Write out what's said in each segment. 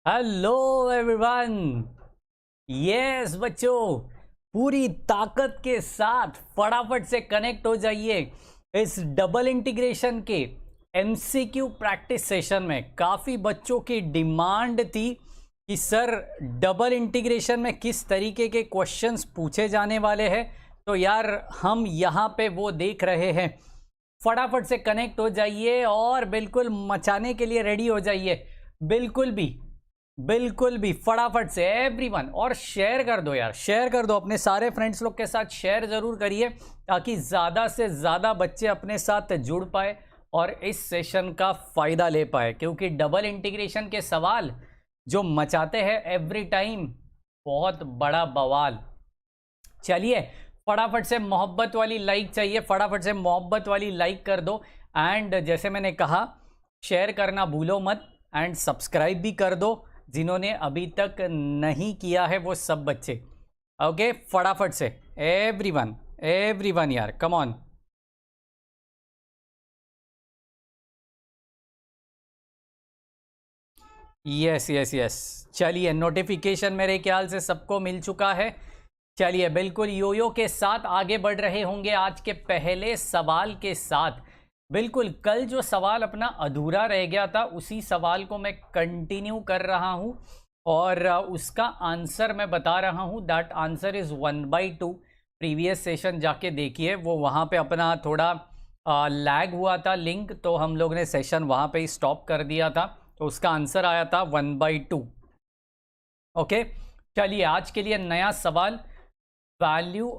Hello everyone. Yes बच्चों, पूरी ताकत के साथ फटाफट से कनेक्ट हो जाइए इस डबल इंटीग्रेशन के एमसीक्यू प्रैक्टिस सेशन में। काफ़ी बच्चों की डिमांड थी कि सर डबल इंटीग्रेशन में किस तरीके के क्वेश्चंस पूछे जाने वाले हैं, तो यार हम यहाँ पे वो देख रहे हैं। फटाफट से कनेक्ट हो जाइए और बिल्कुल मचाने के लिए रेडी हो जाइए। बिल्कुल भी फटाफट से एवरीवन, और शेयर कर दो यार, शेयर कर दो अपने सारे फ्रेंड्स लोग के साथ, शेयर जरूर करिए ताकि ज़्यादा से ज़्यादा बच्चे अपने साथ जुड़ पाए और इस सेशन का फ़ायदा ले पाए, क्योंकि डबल इंटीग्रेशन के सवाल जो मचाते हैं एवरी टाइम, बहुत बड़ा बवाल। चलिए फटाफट से मोहब्बत वाली लाइक चाहिए, फटाफट से मोहब्बत वाली लाइक कर दो। एंड जैसे मैंने कहा, शेयर करना भूलो मत एंड सब्सक्राइब भी कर दो जिन्होंने अभी तक नहीं किया है वो सब बच्चे। ओके फटाफट से एवरीवन एवरीवन यार, come on. Yes yes yes, चलिए नोटिफिकेशन मेरे ख्याल से सबको मिल चुका है। चलिए बिल्कुल योयो के साथ आगे बढ़ रहे होंगे आज के पहले सवाल के साथ। बिल्कुल कल जो सवाल अपना अधूरा रह गया था उसी सवाल को मैं कंटिन्यू कर रहा हूं और उसका आंसर मैं बता रहा हूं। That answer is 1/2। Previous session जाके देखिए, वो वहाँ पे अपना थोड़ा लैग हुआ था लिंक, तो हम लोग ने सेशन वहाँ पे ही स्टॉप कर दिया था, तो उसका आंसर आया था 1/2। ओके चलिए आज के लिए नया सवाल, वैल्यू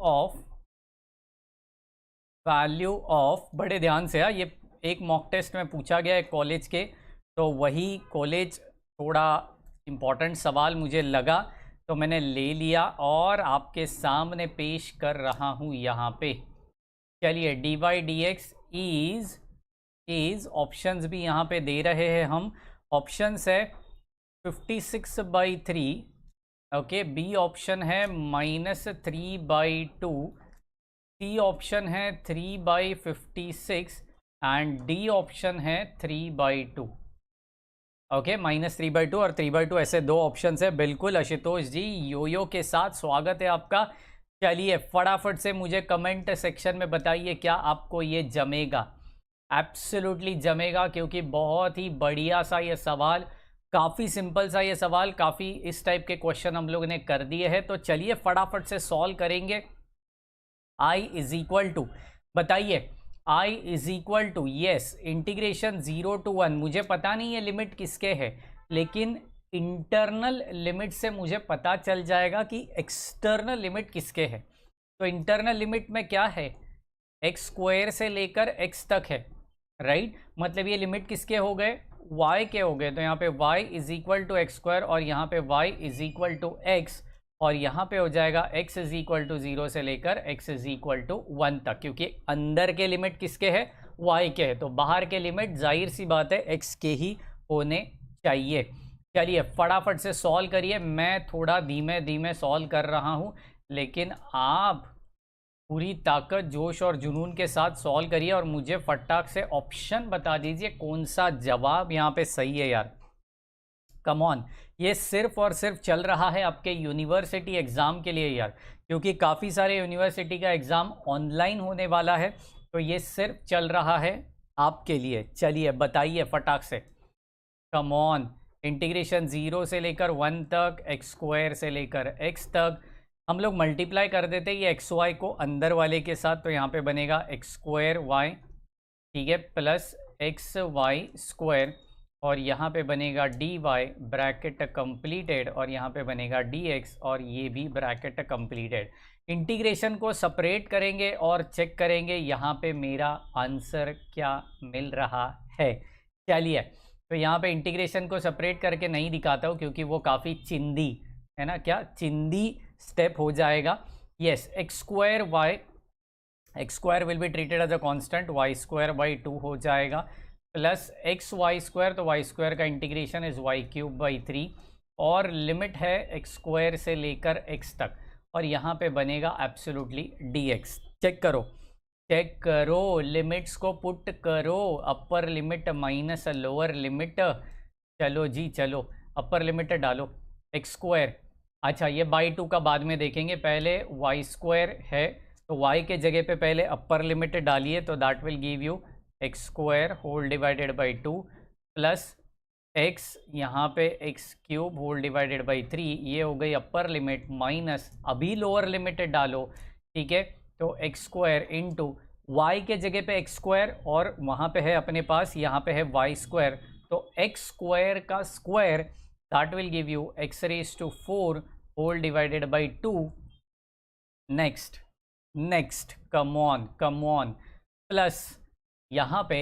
ऑफ, बड़े ध्यान से ये एक मॉक टेस्ट में पूछा गया है कॉलेज के, तो वही कॉलेज थोड़ा इम्पॉर्टेंट सवाल मुझे लगा तो मैंने ले लिया और आपके सामने पेश कर रहा हूँ यहाँ पे। चलिए dy/dx इज़ ऑप्शंस भी यहाँ पे दे रहे हैं हम। ऑप्शंस है 56/3, ओके, बी ऑप्शन है -3/2, सी ऑप्शन है 3/56 एंड डी ऑप्शन है 3/2। ओके -3/2 और 3/2 ऐसे दो ऑप्शन है। बिल्कुल आशुतोष जी, योयो के साथ स्वागत है आपका। चलिए फटाफट से मुझे कमेंट सेक्शन में बताइए क्या आपको ये जमेगा। एब्सोल्युटली जमेगा, क्योंकि बहुत ही बढ़िया सा ये सवाल, काफ़ी सिंपल सा ये सवाल, काफ़ी इस टाइप के क्वेश्चन हम लोग ने कर दिए हैं। तो चलिए फटाफट से सॉल्व करेंगे। आई इज इक्वल टू, बताइए, I is equal to, yes, integration 0 to 1। मुझे पता नहीं है लिमिट किसके है, लेकिन इंटरनल लिमिट से मुझे पता चल जाएगा कि एक्सटर्नल लिमिट किसके है। तो इंटरनल लिमिट में क्या है, x² से लेकर x तक है, राइट। मतलब ये लिमिट किसके हो गए, y के हो गए। तो यहाँ पे y is equal to x² और यहाँ पे y is equal to x, और यहाँ पे हो जाएगा x इज इक्वल टू 0 से लेकर x इज इक्वल टू 1 तक, क्योंकि अंदर के लिमिट किसके है, y के है, तो बाहर के लिमिट जाहिर सी बात है x के ही होने चाहिए। चलिए फटाफट से सॉल्व करिए, मैं थोड़ा धीमे धीमे सॉल्व कर रहा हूँ, लेकिन आप पूरी ताकत, जोश और जुनून के साथ सॉल्व करिए और मुझे फटाक से ऑप्शन बता दीजिए कौन सा जवाब यहाँ पे सही है यार। कम ऑन, ये सिर्फ और सिर्फ चल रहा है आपके यूनिवर्सिटी एग्ज़ाम के लिए यार, क्योंकि काफ़ी सारे यूनिवर्सिटी का एग्ज़ाम ऑनलाइन होने वाला है, तो ये सिर्फ चल रहा है आपके लिए। चलिए बताइए फटाक से, कम ऑन। इंटीग्रेशन 0 से लेकर 1 तक, x² से लेकर x तक, हम लोग मल्टीप्लाई कर देते हैं ये xy को अंदर वाले के साथ, तो यहाँ पे बनेगा x²y, ठीक है, प्लस xy², और यहाँ पे बनेगा dy ब्रैकेट कंप्लीटेड, और यहाँ पे बनेगा dx और ये भी ब्रैकेट कंप्लीटेड। इंटीग्रेशन को सेपरेट करेंगे और चेक करेंगे यहाँ पे मेरा आंसर क्या मिल रहा है। चलिए, तो यहाँ पे इंटीग्रेशन को सेपरेट करके नहीं दिखाता हूँ क्योंकि वो काफ़ी चिंदी है ना, क्या चिंदी स्टेप हो जाएगा। Yes, x² will be treated as a constant, y²/2 हो जाएगा, प्लस xy², तो y² का इंटीग्रेशन इज y³/3, और लिमिट है x² से लेकर x तक, और यहाँ पे बनेगा एब्सोल्युटली dx। चेक करो, लिमिट्स को पुट करो, अपर लिमिट माइनस लोअर लिमिट। चलो जी चलो, अपर लिमिट डालो एक्स स्क्वायर, अच्छा ये बाई 2 का बाद में देखेंगे, पहले वाई स्क्वायर है तो वाई के जगह पे पहले अपर लिमिट डालिए, तो that will give you x square whole divided by 2 plus x यहाँ पे x cube whole divided by 3, ये हो गई अपर लिमिट, माइनस अभी लोअर लिमिट डालो, ठीक है, तो एक्स स्क्वायर इंटू वाई के जगह पे एक्स स्क्वायर और वहाँ पे है अपने पास यहाँ पे है वाई स्क्वायर, तो एक्स स्क्वायर का square that will give you x raise to 4 whole divided by 2। Next come on plus यहाँ पे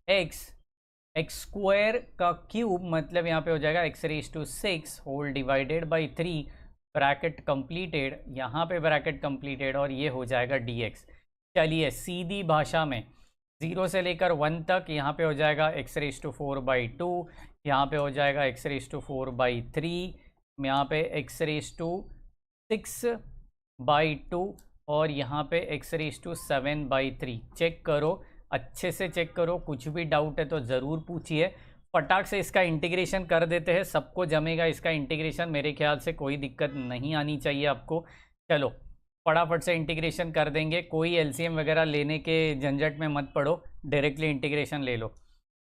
एक्स स्क्वायर का क्यूब मतलब यहाँ पे हो जाएगा x raise to 6 whole divided by 3, bracket completed, यहाँ पे ब्रैकेट कंप्लीटेड और ये हो जाएगा dx। चलिए सीधी भाषा में 0 से लेकर 1 तक यहाँ पे हो जाएगा एक्स रेज टू 4 बाई 2, यहाँ पे हो जाएगा एक्स रेज टू 4 बाई 3, यहाँ पे एक्स रेज टू 6 बाई 2 और यहाँ पे x raise to 7 by 3। Check करो, अच्छे से चेक करो, कुछ भी डाउट है तो ज़रूर पूछिए। फटाक से इसका इंटीग्रेशन कर देते हैं, सबको जमेगा इसका इंटीग्रेशन, मेरे ख्याल से कोई दिक्कत नहीं आनी चाहिए आपको। चलो फटाफट से इंटीग्रेशन कर देंगे, कोई एलसीएम वगैरह लेने के झंझट में मत पड़ो, डायरेक्टली इंटीग्रेशन ले लो,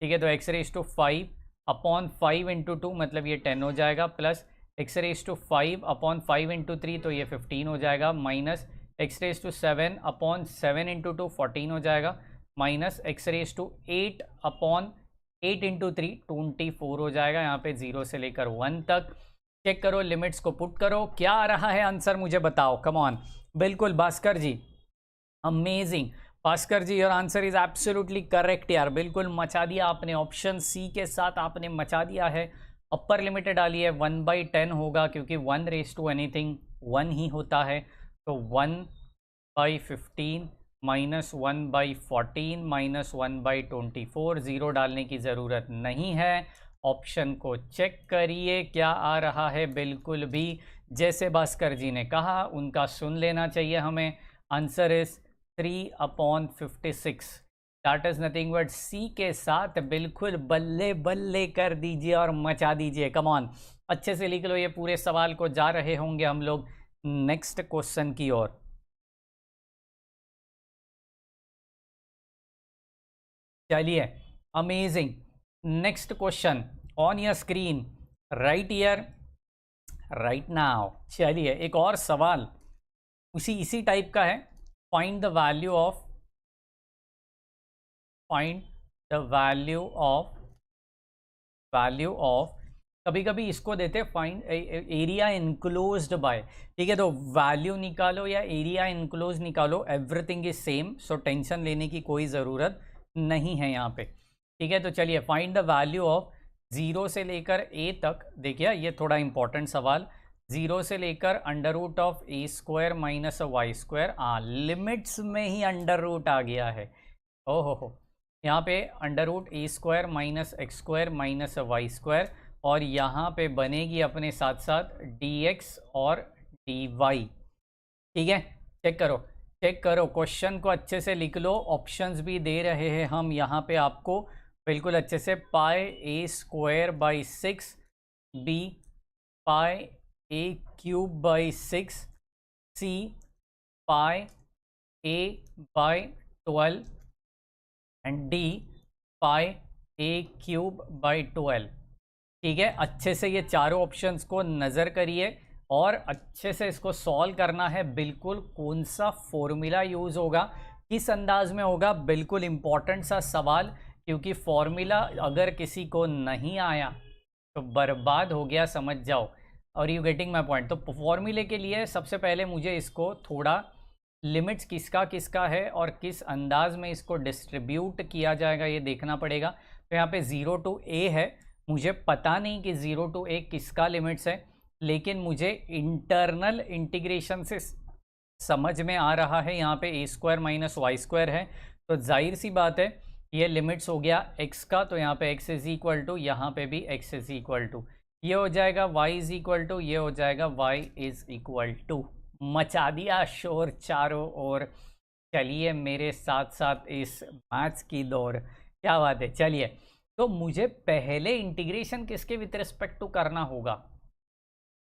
ठीक है। तो x raise to 5 upon 5 into 2 मतलब ये 10 हो जाएगा, plus x raise to 5 upon 5 into 3 तो ये 15 हो जाएगा, minus x raise to 7 upon 7 into 2 14 हो जाएगा, minus x raise to 8 upon 8 into 3 24 हो जाएगा। यहाँ पे 0 से लेकर 1 तक चेक करो, लिमिट्स को पुट करो, क्या आ रहा है आंसर मुझे बताओ, कम ऑन। बिल्कुल Bhaskar ji, amazing Bhaskar ji, your answer is absolutely correct यार, बिल्कुल मचा दिया आपने, ऑप्शन सी के साथ आपने मचा दिया है। अपर लिमिट डालिए 1/10 होगा क्योंकि 1 रेज टू एनीथिंग 1 ही होता है, तो 1/15 माइनस 1/14 माइनस 1/24, 0 डालने की ज़रूरत नहीं है। ऑप्शन को चेक करिए क्या आ रहा है, बिल्कुल भी जैसे भास्कर जी ने कहा उनका सुन लेना चाहिए हमें। Answer is 3/56, that is nothing but C के साथ बिल्कुल बल्ले बल्ले कर दीजिए और मचा दीजिए, कम ऑन, अच्छे से लिख लो ये पूरे सवाल को। जा रहे होंगे हम लोग नेक्स्ट क्वेश्चन की ओर। चलिए amazing, next question on your screen right here right now. चलिए एक और सवाल इसी टाइप का है, फाइंड द वैल्यू ऑफ कभी कभी इसको देते फाइंड एरिया इनक्लोज्ड बाय, ठीक है, तो वैल्यू निकालो या एरिया इनक्लोज निकालो, everything is same, so tension लेने की कोई ज़रूरत नहीं है यहाँ पे, ठीक है। तो चलिए फाइंड द वैल्यू ऑफ 0 से लेकर a तक, देखिए ये थोड़ा इंपॉर्टेंट सवाल, 0 से लेकर under root of A square minus Y square, limits में ही अंडर रूट आ गया है, ओहो यहाँ पे under root A square minus x square minus Y square, और यहाँ पे बनेगी अपने साथ साथ dx और dy, ठीक है। चेक करो क्वेश्चन को अच्छे से लिख लो, ऑप्शंस भी दे रहे हैं हम यहाँ पे आपको बिल्कुल अच्छे से। Pi A square by 6, B pi A cube by 6, C pi A by 12 and D pi A cube by 12, ठीक है। अच्छे से ये चारों ऑप्शंस को नज़र करिए और अच्छे से इसको सॉल्व करना है, बिल्कुल कौन सा फॉर्मूला यूज़ होगा, किस अंदाज में होगा, बिल्कुल इम्पॉर्टेंट सा सवाल, क्योंकि फॉर्मूला अगर किसी को नहीं आया तो बर्बाद हो गया, समझ जाओ। और यू गेटिंग माई पॉइंट। तो फॉर्मूले के लिए सबसे पहले मुझे इसको थोड़ा लिमिट्स किसका है और किस अंदाज में इसको डिस्ट्रीब्यूट किया जाएगा ये देखना पड़ेगा। तो यहाँ पे 0 to a है, मुझे पता नहीं कि 0 to a किसका लिमिट्स है, लेकिन मुझे इंटरनल इंटीग्रेशन से समझ में आ रहा है यहाँ पे a square minus Y square है, तो जाहिर सी बात है ये लिमिट्स हो गया x का, तो यहाँ पे x इज़ इक्वल टू, यहाँ पे भी x इज़ इक्वल टू, ये हो जाएगा y इज़ इक्वल टू, ये हो जाएगा y इज़ इक्वल टू। मचा दिया शोर चारों ओर। चलिए मेरे साथ साथ इस मैथ्स की दौड़, क्या बात है। चलिए तो मुझे पहले इंटीग्रेशन किसके विथ रिस्पेक्ट टू करना होगा,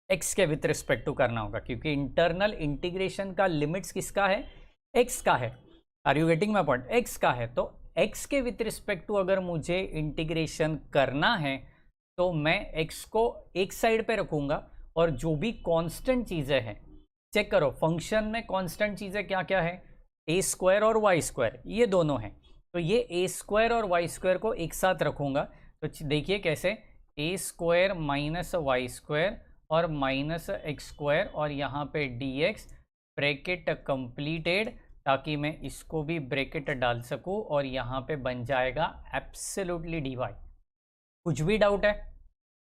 x के विथ रिस्पेक्ट टू करना होगा, क्योंकि इंटरनल इंटीग्रेशन का लिमिट्स किसका है, x का है। Are you getting my point, x का है। तो x के विथ रिस्पेक्ट टू अगर मुझे इंटीग्रेशन करना है तो मैं x को एक साइड पे रखूंगा और जो भी कांस्टेंट चीजें हैं, चेक करो फंक्शन में कांस्टेंट चीजें क्या क्या है, a स्क्वायर और y स्क्वायर, ये दोनों हैं। तो ये a स्क्वायर और y स्क्वायर को एक साथ रखूंगा। तो देखिए कैसे, a square minus Y square और माइनस एक्स स्क्वायर और यहाँ पे dx ब्रैकेट कंप्लीटेड, ताकि मैं इसको भी ब्रैकेट डाल सकूँ और यहाँ पे बन जाएगा एब्सोल्युटली dy। कुछ भी डाउट है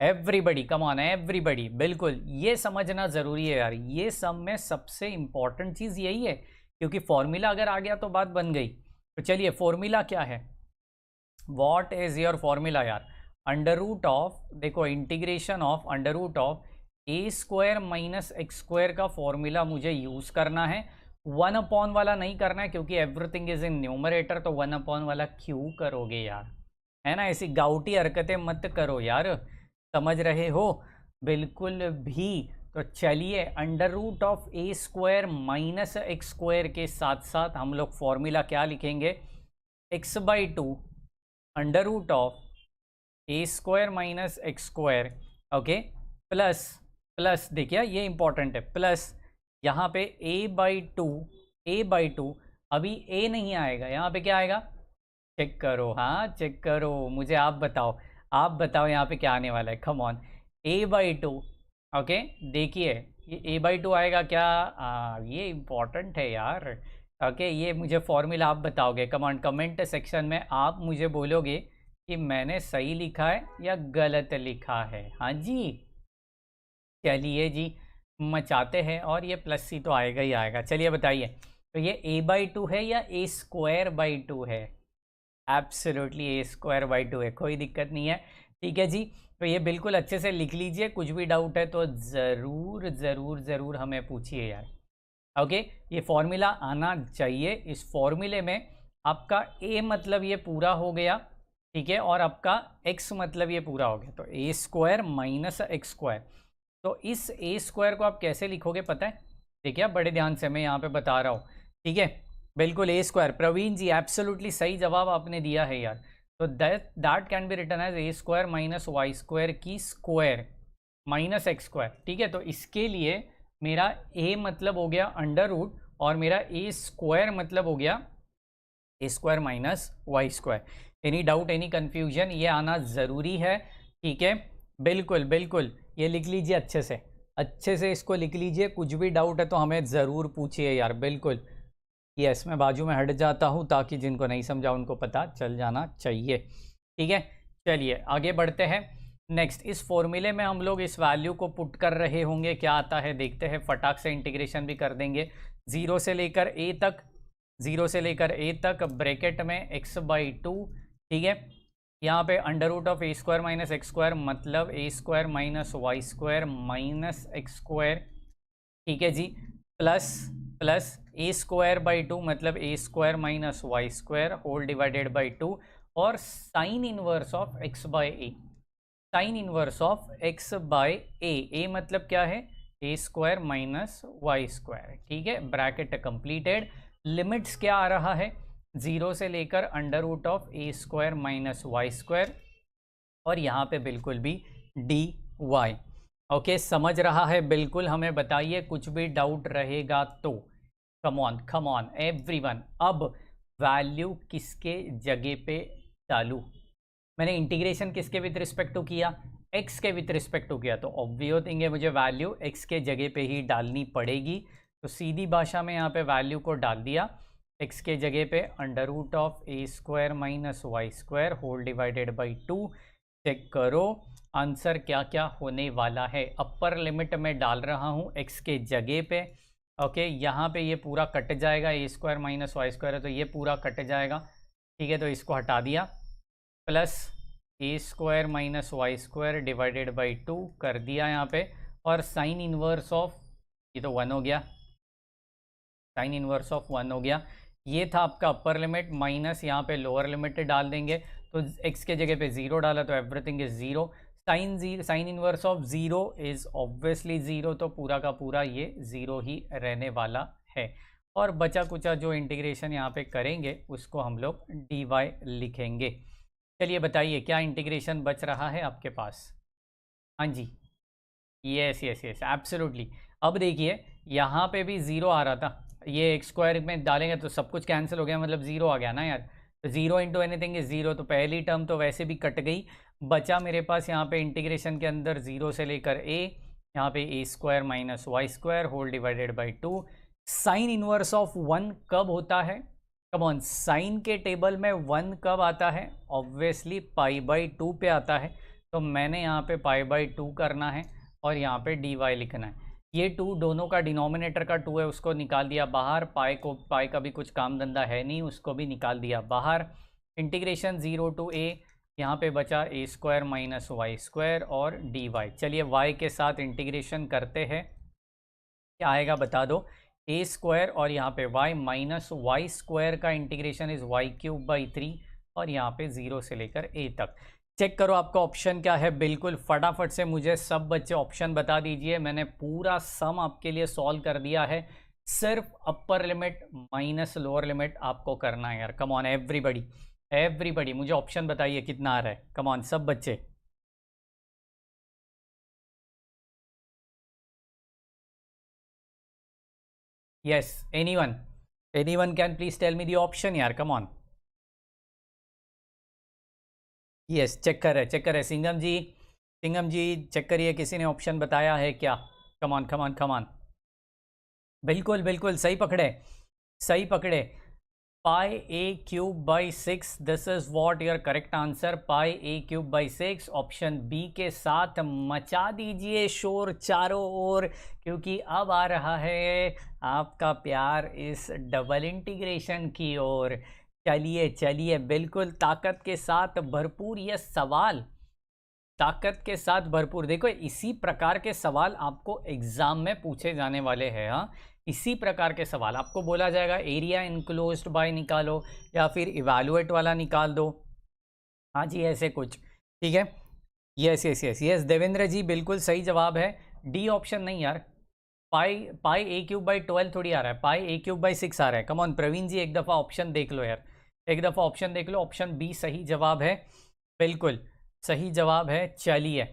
एवरीबडी, कम ऑन एवरीबडी, बिल्कुल ये समझना ज़रूरी है यार। ये सब में सबसे इंपॉर्टेंट चीज़ यही है, क्योंकि फॉर्मूला अगर आ गया तो बात बन गई। तो चलिए फॉर्मूला क्या है, व्हाट इज़ योर फॉर्मूला यार, अंडर रूट ऑफ, देखो integration of under root of A square minus x square का फॉर्मूला मुझे यूज़ करना है। 1 अपॉन वाला नहीं करना है क्योंकि एवरीथिंग इज इन न्यूमरेटर, तो 1 अपॉन वाला क्यों करोगे यार, है ना, ऐसी गाउटी हरकतें मत करो यार, समझ रहे हो, बिल्कुल भी। तो चलिए under root of A square minus x square के साथ साथ हम लोग फॉर्मूला क्या लिखेंगे, x by two under root of A square minus x square, okay, plus plus, देखिए ये इंपॉर्टेंट है, प्लस यहाँ पे a बाई टू, अभी a नहीं आएगा, यहाँ पे क्या आएगा, चेक करो, हाँ चेक करो, मुझे आप बताओ यहाँ पे क्या आने वाला है, come on, a by to, okay, देखिए ये a बाई टू आएगा क्या, ये इंपॉर्टेंट है यार, ओके, ये मुझे फॉर्मूला आप बताओगे, कम ऑन कमेंट सेक्शन में आप मुझे बोलोगे कि मैंने सही लिखा है या गलत लिखा है, हाँ जी, चलिए जी मचाते हैं, और ये प्लस सी तो आएगा ही आएगा। चलिए बताइए, तो ये a बाई टू है या a स्क्वायर बाई टू है, absolutely a square by to है, कोई दिक्कत नहीं है, ठीक है जी। तो ये बिल्कुल अच्छे से लिख लीजिए, कुछ भी डाउट है तो ज़रूर ज़रूर ज़रूर हमें पूछिए यार, ओके। ये फॉर्मूला आना चाहिए, इस फॉर्मूले में आपका a मतलब ये पूरा हो गया, ठीक है, और आपका x मतलब ये पूरा हो गया, तो a square minus x square. तो इस a स्क्वायर को आप कैसे लिखोगे पता है, देखिए बड़े ध्यान से मैं यहाँ पे बता रहा हूँ, ठीक है, बिल्कुल a square, Praveen ji absolutely सही जवाब आपने दिया है यार। तो that can be written as a square minus Y square की स्क्वायर माइनस एक्स स्क्वायर, ठीक है। तो इसके लिए मेरा a मतलब हो गया अंडर रूट और मेरा a स्क्वायर मतलब हो गया a square minus Y square. Any doubt, any confusion, ये आना ज़रूरी है, ठीक है, बिल्कुल बिल्कुल, ये लिख लीजिए अच्छे से इसको लिख लीजिए, कुछ भी डाउट है तो हमें ज़रूर पूछिए यार, बिल्कुल। यस, मैं बाजू में हट जाता हूँ ताकि जिनको नहीं समझा उनको पता चल जाना चाहिए, ठीक है। चलिए आगे बढ़ते हैं, नेक्स्ट इस फॉर्मूले में हम लोग इस वैल्यू को पुट कर रहे होंगे, क्या आता है देखते हैं, फटाक से इंटीग्रेशन भी कर देंगे, 0 से लेकर a तक ब्रैकेट में x बाई टू, ठीक है, यहाँ पे under root of A square minus x square मतलब a square minus Y square minus x square, ठीक है जी, plus a square by two मतलब a square minus Y square whole divided by two, और sine inverse of x by A, sine inverse of x by A मतलब क्या है, a square minus Y square, ठीक है, bracket completed, limits क्या आ रहा है, 0 से लेकर under root of A square minus Y square, और यहाँ पे बिल्कुल भी डी वाई, ओके, समझ रहा है, बिल्कुल हमें बताइए कुछ भी डाउट रहेगा तो, कम ऑन एवरीवन। अब वैल्यू किसके जगह पे डालूँ, मैंने इंटीग्रेशन किसके विथ रिस्पेक्ट टू किया, x के विथ रिस्पेक्ट टू किया, तो ऑब्वियस थिंग है मुझे वैल्यू x के जगह पे ही डालनी पड़ेगी, तो सीधी भाषा में यहाँ पे वैल्यू को डाल दिया, x के जगह पे under root of A square minus Y square whole divided by two, check करो आंसर क्या क्या होने वाला है, अपर लिमिट में डाल रहा हूँ x के जगह पे, ओके, यहाँ पे ये पूरा कट जाएगा, ए स्क्वायर माइनस वाई स्क्वायर है तो ये पूरा कट जाएगा, ठीक है, तो इसको हटा दिया, plus a square minus Y square divided by two कर दिया यहाँ पे, और साइन इनवर्स ऑफ, ये तो 1 हो गया, साइन इनवर्स ऑफ 1 हो गया, ये था आपका अपर लिमिट, माइनस यहाँ पे लोअर लिमिट डाल देंगे, तो x के जगह पे 0 डाला तो everything is 0। Sign inverse of 0 is obviously 0, तो पूरा का पूरा ये 0 ही रहने वाला है। और बचा कुचा जो इंटीग्रेशन यहाँ पे करेंगे उसको हम लोग dy लिखेंगे। चलिए बताइए क्या इंटीग्रेशन बच रहा है आपके पास? हाँ जी, यस यस यस एब्सोल्युटली। अब देखिए यहाँ पे भी 0 आ रहा था, ये एक्स स्क्वायर में डालेंगे तो सब कुछ कैंसिल हो गया, मतलब 0 आ गया ना यार। तो 0 इंटू एनीथिंग इज 0, तो पहली टर्म तो वैसे भी कट गई। बचा मेरे पास यहाँ पे इंटीग्रेशन के अंदर 0 से लेकर a, यहाँ पे a square minus Y square whole divided by 2। Sine inverse of 1 कब होता है? कम ऑन, साइन के टेबल में 1 कब आता है? ऑब्वियसली पाई बाई 2 पे आता है। तो मैंने यहाँ पे पाई बाई 2 करना है और यहाँ पे dy लिखना है। ये 2 दोनों का डिनोमिनेटर का 2 है, उसको निकाल दिया बाहर। पाई का भी कुछ काम धंधा है नहीं, उसको भी निकाल दिया बाहर। इंटीग्रेशन 0 टू a, यहाँ पे बचा a square minus Y square और dy। चलिए y के साथ इंटीग्रेशन करते हैं, क्या आएगा बता दो। a स्क्वायर और यहाँ पे y माइनस वाई स्क्वायर का integration is y cube by 3 और यहाँ पे 0 से लेकर a तक। चेक करो आपका ऑप्शन क्या है, बिल्कुल फटाफट से मुझे सब बच्चे ऑप्शन बता दीजिए। मैंने पूरा सम आपके लिए सॉल्व कर दिया है, सिर्फ upper limit minus lower limit आपको करना है यार। कम ऑन एवरीबडी मुझे ऑप्शन बताइए कितना आ रहा है। कम ऑन सब बच्चे। Yes, anyone can please tell me the option यार, कम ऑन। यस, चेक कर रहे सिंघम जी चेक करिए, किसी ने ऑप्शन बताया है क्या? Come on. बिल्कुल सही पकड़े। Pi a cube by 6, this is what your correct answer, pi a cube by 6। Option B के साथ मचा दीजिए शोर चारों ओर, क्योंकि अब आ रहा है आपका प्यार इस डबल इंटीग्रेशन की ओर। चलिए बिल्कुल ताकत के साथ भरपूर ये सवाल, ताकत के साथ भरपूर। देखो इसी प्रकार के सवाल आपको एग्जाम में पूछे जाने वाले हैं। हाँ, इसी प्रकार के सवाल आपको बोला जाएगा एरिया इनक्लोज्ड बाय निकालो या फिर इवैल्यूएट वाला निकाल दो। हाँ जी, ऐसे कुछ, ठीक है। यस देवेंद्र जी बिल्कुल सही जवाब है। डी ऑप्शन नहीं यार, पाई ए क्यूब बाई 12 थोड़ी आ रहा है, पाई ए क्यूब बाई 6 आ रहा है। कम ऑन प्रवीण जी, एक दफ़ा ऑप्शन देख लो यार, एक दफ़ा ऑप्शन देख लो। ऑप्शन बी सही जवाब है, बिल्कुल सही जवाब है। चलिए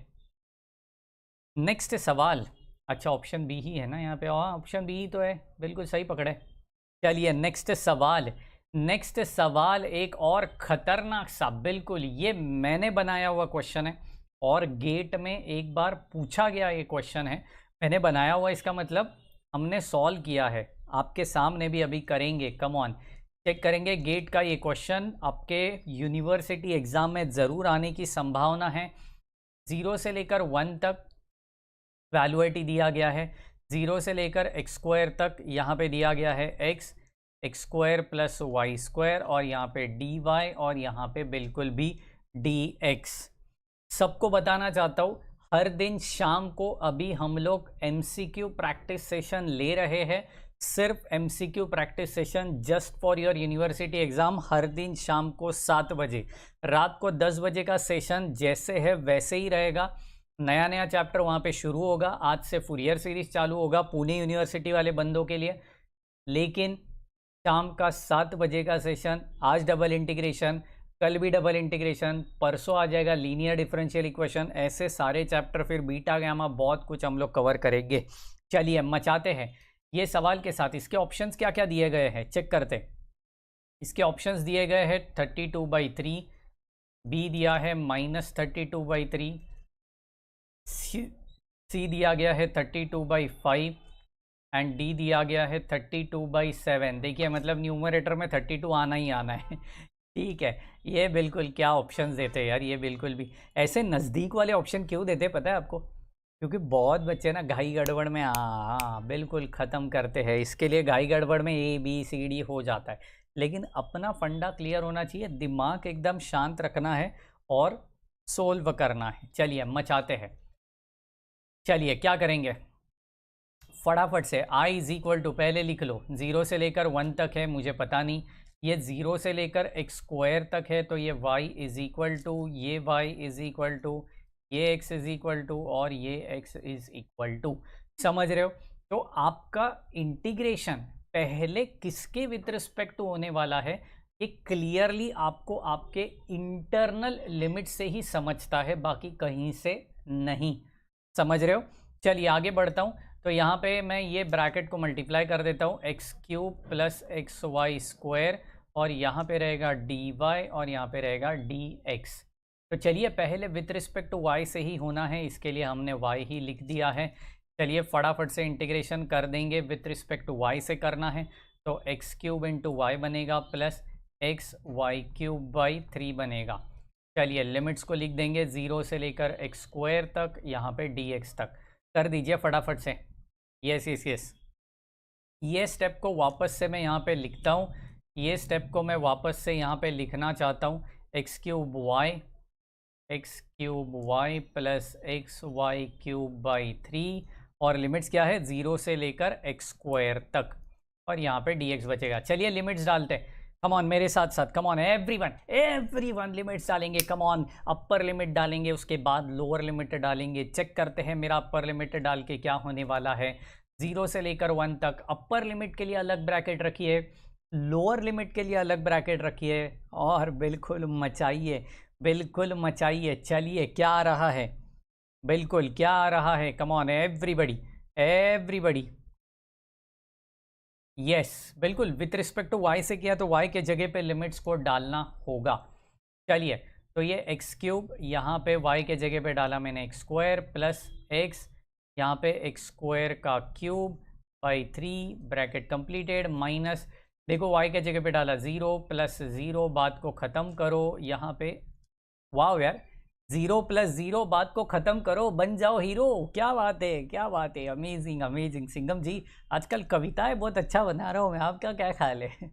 नेक्स्ट सवाल। अच्छा ऑप्शन बी ही है ना यहाँ पे? हाँ ऑप्शन बी ही तो है, बिल्कुल सही पकड़े। चलिए नेक्स्ट सवाल एक और ख़तरनाक सा, बिल्कुल ये मैंने बनाया हुआ क्वेश्चन है और गेट में एक बार पूछा गया ये क्वेश्चन है, मैंने बनाया हुआ, इसका मतलब हमने सॉल्व किया है, आपके सामने भी अभी करेंगे। कम ऑन, चेक करेंगे गेट का ये क्वेश्चन आपके यूनिवर्सिटी एग्ज़ाम में ज़रूर आने की संभावना है। 0 से लेकर 1 तक वैल्यूएटी दिया गया है, 0 से लेकर एक्स स्क्वायर तक यहाँ पे दिया गया है x square plus y square और यहाँ पे डी वाई और यहाँ पे बिल्कुल भी डी एक्स। सबको बताना चाहता हूँ हर दिन शाम को अभी हम लोग MCQ प्रैक्टिस सेशन ले रहे हैं, सिर्फ MCQ practice session just for your university exam. हर दिन शाम को 7 बजे, रात को 10 बजे का सेशन जैसे है वैसे ही रहेगा। नया चैप्टर वहाँ पे शुरू होगा, आज से फूरियर सीरीज चालू होगा पुणे यूनिवर्सिटी वाले बंदों के लिए। लेकिन शाम का 7 बजे का सेशन, आज डबल इंटीग्रेशन, कल भी डबल इंटीग्रेशन, परसों आ जाएगा लीनियर डिफरेंशियल इक्वेशन, ऐसे सारे चैप्टर, फिर बीटा गामा, बहुत कुछ हम लोग कवर करेंगे। चलिए मचाते हैं ये सवाल के साथ। इसके ऑप्शंस क्या क्या दिए गए हैं चेक करते। इसके ऑप्शंस दिए गए हैं 32/3, बी दिया है -32/3, सी दिया गया है 32/5 एंड डी दिया गया है 32/7। देखिए मतलब न्यूमरेटर में 32 आना ही आना है ठीक है। ये बिल्कुल क्या ऑप्शंस देते हैं यार, ये बिल्कुल भी ऐसे नज़दीक वाले ऑप्शन क्यों देते पता है आपको? क्योंकि बहुत बच्चे ना घाई गड़बड़ में हाँ बिल्कुल ख़त्म करते हैं, इसके लिए घाई गड़बड़ में ABCD हो जाता है। लेकिन अपना फंडा क्लियर होना चाहिए, दिमाग एकदम शांत रखना है और सोल्व करना है। चलिए मचाते हैं। चलिए क्या करेंगे फटाफट से, I = पहले लिख लो, 0 से लेकर 1 तक है, मुझे पता नहीं ये 0 से लेकर एक्स स्क्वायर तक है, तो ये y इज इक्वल टू, ये y इज इक्वल टू, ये x इज इक्वल टू और ये x इज इक्वल टू। समझ रहे हो? तो आपका इंटीग्रेशन पहले किसके विथ रिस्पेक्ट टू होने वाला है, ये क्लियरली आपको आपके इंटरनल लिमिट से ही समझता है, बाकी कहीं से नहीं। समझ रहे हो? चलिए आगे बढ़ता हूँ। तो यहाँ पे मैं ये ब्रैकेट को मल्टीप्लाई कर देता हूँ, x cube plus x y square, और यहाँ पे रहेगा डी वाई और यहाँ पे रहेगा डी एक्स। तो चलिए पहले विथ रिस्पेक्ट टू वाई से ही होना है, इसके लिए हमने वाई ही लिख दिया है। चलिए फटाफट से इंटीग्रेशन कर देंगे, विथ रिस्पेक्ट टू वाई से करना है। तो एक्स क्यूब इंटू वाई बनेगा plus x y cube by 3 बनेगा। चलिए लिमिट्स को लिख देंगे, 0 से लेकर एक्स स्क्वायर तक, यहाँ पे डी एक्स तक। कर दीजिए फटाफट से। यस यस यस, ये स्टेप को वापस से मैं यहाँ पे लिखता हूँ, ये स्टेप को मैं वापस से यहाँ पे लिखना चाहता हूँ। X cube y plus x y cube by 3, और लिमिट्स क्या है, 0 से लेकर एक्स स्क्वायर तक, और यहाँ पे डी एक्स बचेगा। चलिए लिमिट्स डालते हैं, कम ऑन मेरे साथ साथ, कम ऑन एवरीवन लिमिट्स डालेंगे। कम ऑन, अपर लिमिट डालेंगे, उसके बाद लोअर लिमिट डालेंगे। चेक करते हैं मेरा अपर लिमिट डाल के क्या होने वाला है। 0 से लेकर 1 तक अपर लिमिट के लिए अलग ब्रैकेट रखिए, लोअर लिमिट के लिए अलग ब्रैकेट रखिए, और बिल्कुल मचाइए। चलिए क्या आ रहा है, बिल्कुल क्या आ रहा है, कम ऑन एवरीबडी। यस बिल्कुल, विथ रिस्पेक्ट टू वाई से किया तो वाई के जगह पे लिमिट्स को डालना होगा। चलिए तो ये एक्स क्यूब, यहाँ पे वाई के जगह पे डाला मैंने एक्स स्क्वायर प्लस एक्स, यहाँ पे एक्स स्क्वायर का cube by 3 bracket completed, minus, देखो वाई के जगह पे डाला 0 प्लस 0, बात को ख़त्म करो यहाँ पे। वाह यार, 0 प्लस 0, बात को ख़त्म करो, बन जाओ हीरो। क्या बात है, अमेजिंग सिंघम जी, आजकल कविताएं बहुत अच्छा बना रहा हूँ मैं, आपका क्या ख्याल है?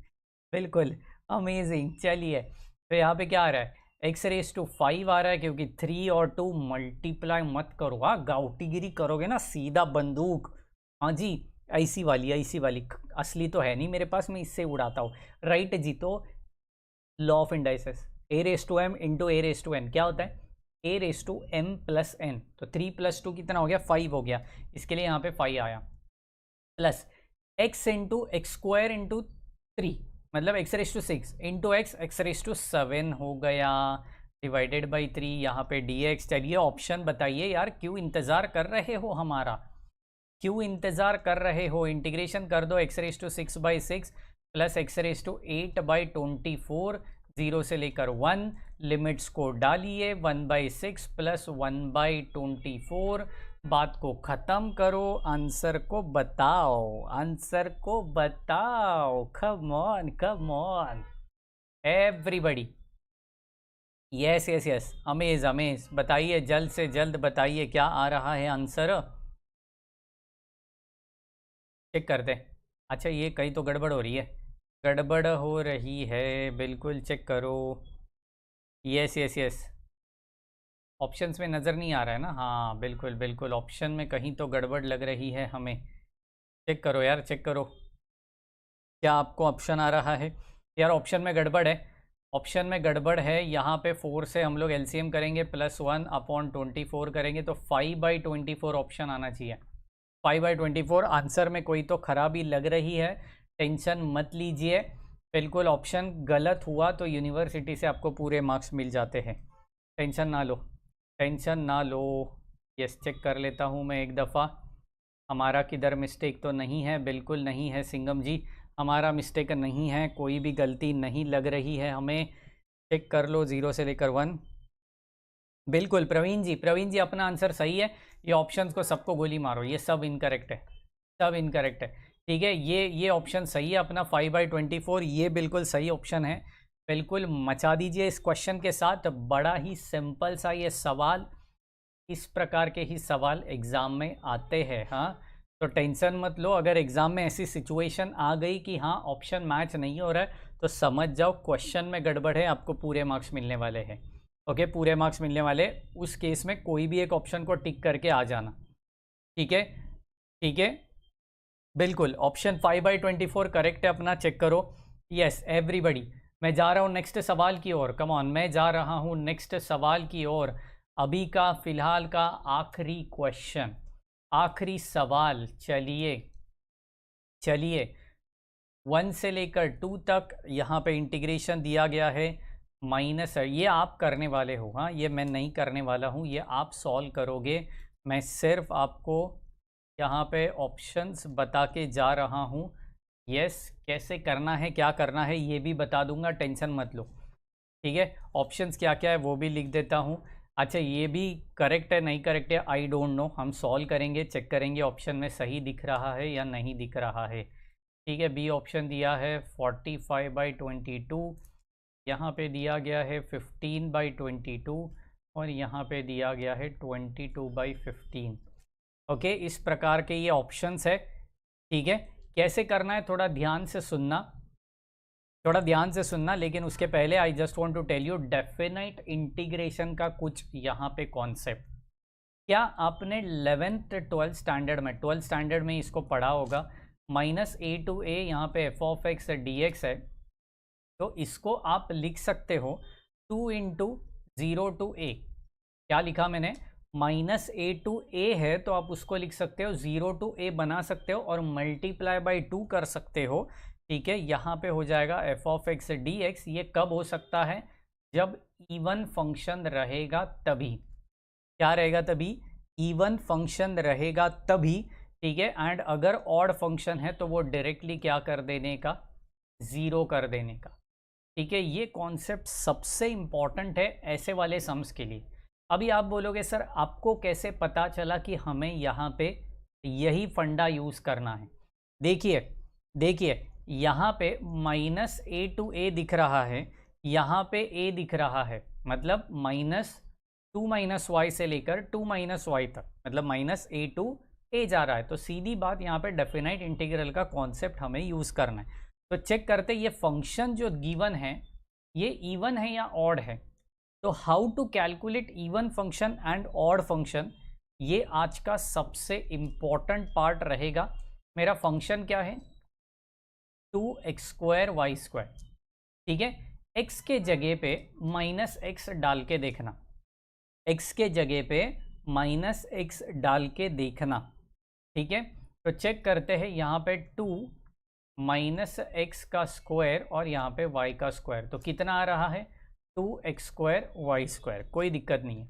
बिल्कुल अमेजिंग। चलिए तो यहाँ पे क्या आ रहा है, x⁵ आ रहा है, क्योंकि 3 और 2 मल्टीप्लाई मत करो, हाँ गाउटीगिरी करोगे ना सीधा बंदूक, हाँ जी ऐसी वाली असली तो है नहीं मेरे पास, मैं इससे उड़ाता हूँ, राइट जी। तो law of indices, a⁻m into a⁻n क्या होता है, a⁻m प्लस n, तो 3 प्लस 2 कितना हो गया, 5 हो गया, इसके लिए यहाँ पे 5 आया, plus x into x square into 3, मतलब x⁻6 इंटू x⁻7 हो गया, डिवाइडेड बाई 3, यहाँ पे dx। चलिए ऑप्शन बताइए यार, क्यों इंतज़ार कर रहे हो हमारा, क्यों इंतज़ार कर रहे हो? इंटीग्रेशन कर दो, x⁻6/6 प्लस x⁻8/24, 0 से लेकर 1, लिमिट्स को डालिए, 1/6 प्लस 1/24, बात को ख़त्म करो, आंसर को बताओ, come on everybody. Yes amaze, बताइए जल्द से जल्द बताइए क्या आ रहा है आंसर, चेक करते। अच्छा ये कहीं तो गड़बड़ हो रही है, बिल्कुल चेक करो। यस ऑप्शंस में नज़र नहीं आ रहा है ना, हाँ बिल्कुल ऑप्शन में कहीं तो गड़बड़ लग रही है हमें, चेक करो यार, चेक करो क्या आपको ऑप्शन आ रहा है यार। ऑप्शन में गड़बड़ है, यहाँ पे 4 से हम लोग एलसीएम करेंगे, +1/24 करेंगे, तो 5/24 ऑप्शन आना चाहिए। 5/24 आंसर में कोई तो खराबी लग रही है, टेंशन मत लीजिए, बिल्कुल ऑप्शन गलत हुआ तो यूनिवर्सिटी से आपको पूरे मार्क्स मिल जाते हैं, टेंशन ना लो। यस चेक कर लेता हूँ मैं एक दफ़ा, हमारा किधर मिस्टेक तो नहीं है, बिल्कुल नहीं है सिंघम जी, हमारा मिस्टेक नहीं है, कोई भी गलती नहीं लग रही है हमें, चेक कर लो 0 से लेकर 1। बिल्कुल प्रवीण जी अपना आंसर सही है, ये ऑप्शंस को सबको गोली मारो, ये सब इनकरेक्ट है, ठीक है। ये ऑप्शन सही है अपना 5/24, ये बिल्कुल सही ऑप्शन है, बिल्कुल मचा दीजिए इस क्वेश्चन के साथ। बड़ा ही सिंपल सा ये सवाल, इस प्रकार के ही सवाल एग्ज़ाम में आते हैं, हाँ तो टेंशन मत लो। अगर एग्ज़ाम में ऐसी सिचुएशन आ गई कि हाँ ऑप्शन मैच नहीं हो रहा है, तो समझ जाओ क्वेश्चन में गड़बड़ है, आपको पूरे मार्क्स मिलने वाले हैं। ओके पूरे मार्क्स मिलने वाले, उस केस में कोई भी एक ऑप्शन को टिक करके आ जाना, ठीक है बिल्कुल। ऑप्शन 5/24 करेक्ट है अपना, चेक करो। यस एवरीबडी, मैं जा रहा हूँ नेक्स्ट सवाल की ओर। कम ऑन, मैं जा रहा हूँ नेक्स्ट सवाल की ओर। अभी का फिलहाल का आखिरी क्वेश्चन, आखिरी सवाल। चलिए चलिए, 1 से लेकर 2 तक यहाँ पे इंटीग्रेशन दिया गया है। माइनस, ये आप करने वाले हो, हाँ, ये मैं नहीं करने वाला हूँ, ये आप सॉल्व करोगे। मैं सिर्फ आपको यहाँ पे ऑप्शंस बता के जा रहा हूँ। यस, कैसे करना है, क्या करना है, ये भी बता दूंगा, टेंशन मत लो। ठीक है, ऑप्शंस क्या क्या है वो भी लिख देता हूँ। अच्छा, ये भी करेक्ट है नहीं करेक्ट है आई डोंट नो, हम सॉल्व करेंगे, चेक करेंगे ऑप्शन में सही दिख रहा है या नहीं दिख रहा है। ठीक है, बी ऑप्शन दिया है 45/22, यहाँ पे दिया गया है 15/22 और यहाँ पे दिया गया है 22/15। ओके, इस प्रकार के ये ऑप्शंस है। ठीक है, कैसे करना है थोड़ा ध्यान से सुनना, थोड़ा ध्यान से सुनना। लेकिन उसके पहले I just want to tell you definite integration का कुछ यहाँ पे कॉन्सेप्ट। क्या आपने 11th 12th स्टैंडर्ड में, 12th स्टैंडर्ड में इसको पढ़ा होगा? -a to a यहाँ पे f of x dx है, तो इसको आप लिख सकते हो 2 × 0 to a। क्या लिखा मैंने? -a to a है तो आप उसको लिख सकते हो 0 to a बना सकते हो और मल्टीप्लाई बाई 2 कर सकते हो। ठीक है, यहाँ पे हो जाएगा f of x dx। ये कब हो सकता है? जब इवन फंक्शन रहेगा तभी। क्या रहेगा तभी? इवन फंक्शन रहेगा तभी। ठीक है, एंड अगर ऑड फंक्शन है तो वो डायरेक्टली क्या कर देने का? 0 कर देने का। ठीक है, ये कॉन्सेप्ट सबसे इंपॉर्टेंट है ऐसे वाले सम्स के लिए। अभी आप बोलोगे सर आपको कैसे पता चला कि हमें यहाँ पे यही फंडा यूज़ करना है? देखिए देखिए, यहाँ पे -a to a दिख रहा है, यहाँ पे a दिख रहा है, मतलब -2 - y से लेकर 2 - y तक, मतलब -a to a जा रहा है। तो सीधी बात, यहाँ पे डेफिनाइट इंटीग्रल का कॉन्सेप्ट हमें यूज़ करना है। तो चेक करते ये फंक्शन जो गिवन है ये इवन है या ऑड है। तो how to calculate even function and odd function, ये आज का सबसे इम्पॉर्टेंट पार्ट रहेगा। मेरा फंक्शन क्या है? 2x² y²। ठीक है, x के जगह पे -x डाल के देखना, x के जगह पे -x डाल के देखना। ठीक है, तो चेक करते हैं यहाँ पे 2 -x का स्क्वायर और यहाँ पे y का स्क्वायर, तो कितना आ रहा है? 2x² y²। कोई दिक्कत नहीं है।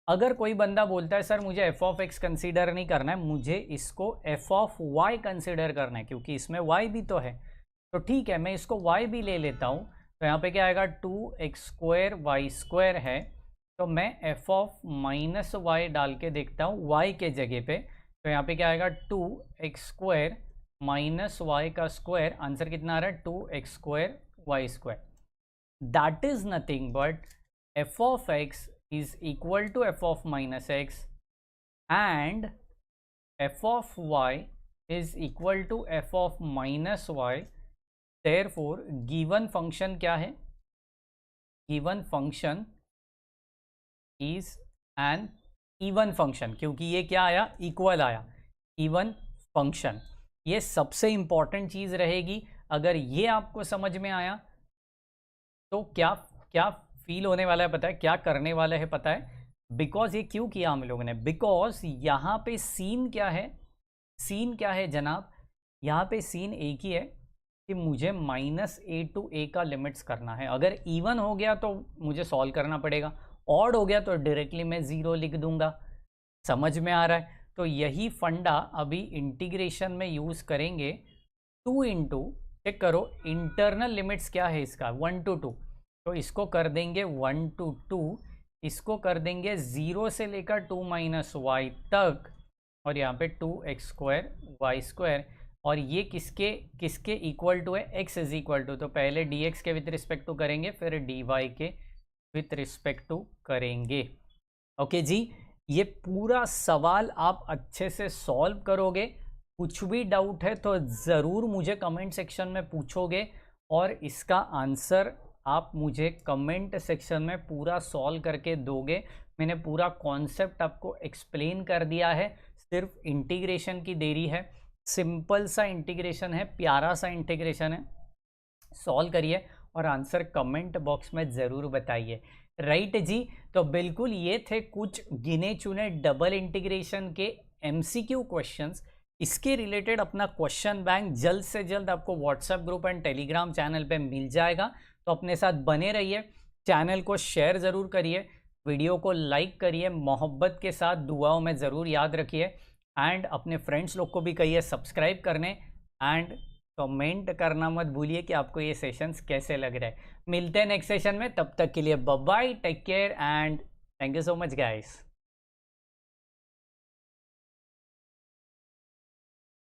अगर कोई बंदा बोलता है सर मुझे f of x कंसीडर नहीं करना है, मुझे इसको f of y कंसीडर करना है क्योंकि इसमें y भी तो है, तो ठीक है मैं इसको y भी ले लेता हूँ। तो यहाँ पे क्या आएगा? 2x² y² है, तो मैं f of -y डाल के देखता हूँ y के जगह पे। तो यहाँ पे क्या आएगा? 2x² -y का स्क्वायर। आंसर कितना आ रहा है? 2x² y²। That is nothing but f of x is equal to f of -x and f of y is equal to f of -y। therefore given function क्या है? given function is an even function, क्योंकि ये क्या आया? Equal आया, even function. ये सबसे important चीज़ रहेगी। अगर ये आपको समझ में आया तो क्या क्या फील होने वाला है पता है? क्या करने वाला है पता है? बिकॉज ये क्यों किया हम लोगों ने? बिकॉज यहाँ पे सीन क्या है? सीन क्या है जनाब? यहाँ पे सीन एक ही है कि मुझे -a to a का लिमिट्स करना है। अगर इवन हो गया तो मुझे सॉल्व करना पड़ेगा, ऑड हो गया तो डायरेक्टली मैं 0 लिख दूंगा। समझ में आ रहा है? तो यही फंडा अभी इंटीग्रेशन में यूज़ करेंगे। 2 × चेक करो इंटरनल लिमिट्स क्या है इसका? 1 to 2, तो इसको कर देंगे 1 to 2, इसको कर देंगे 0 से लेकर 2 - y तक, और यहाँ पे 2x² y²। और ये किसके किसके इक्वल टू है? x इज इक्वल टू, तो पहले dx के विथ रिस्पेक्ट टू करेंगे, फिर dy के विथ रिस्पेक्ट टू करेंगे। ओके जी, ये पूरा सवाल आप अच्छे से सॉल्व करोगे। कुछ भी डाउट है तो ज़रूर मुझे कमेंट सेक्शन में पूछोगे और इसका आंसर आप मुझे कमेंट सेक्शन में पूरा सॉल्व करके दोगे। मैंने पूरा कॉन्सेप्ट आपको एक्सप्लेन कर दिया है, सिर्फ इंटीग्रेशन की देरी है। सिंपल सा इंटीग्रेशन है, प्यारा सा इंटीग्रेशन है। सॉल्व करिए और आंसर कमेंट बॉक्स में ज़रूर बताइए। राइट जी, तो बिल्कुल ये थे कुछ गिने चुने डबल इंटीग्रेशन के MCQ क्वेश्चंस। इसके रिलेटेड अपना क्वेश्चन बैंक जल्द से जल्द आपको WhatsApp group and Telegram channel पे मिल जाएगा, तो अपने साथ बने रहिए। चैनल को शेयर ज़रूर करिए, वीडियो को लाइक करिए, मोहब्बत के साथ दुआओं में ज़रूर याद रखिए एंड अपने फ्रेंड्स लोग को भी कहिए सब्सक्राइब करने एंड कमेंट करना मत भूलिए कि आपको ये सेशंस कैसे लग रहे हैं। मिलते हैं नेक्स्ट सेशन में, तब तक के लिए bye bye, take care and thank you so much guys.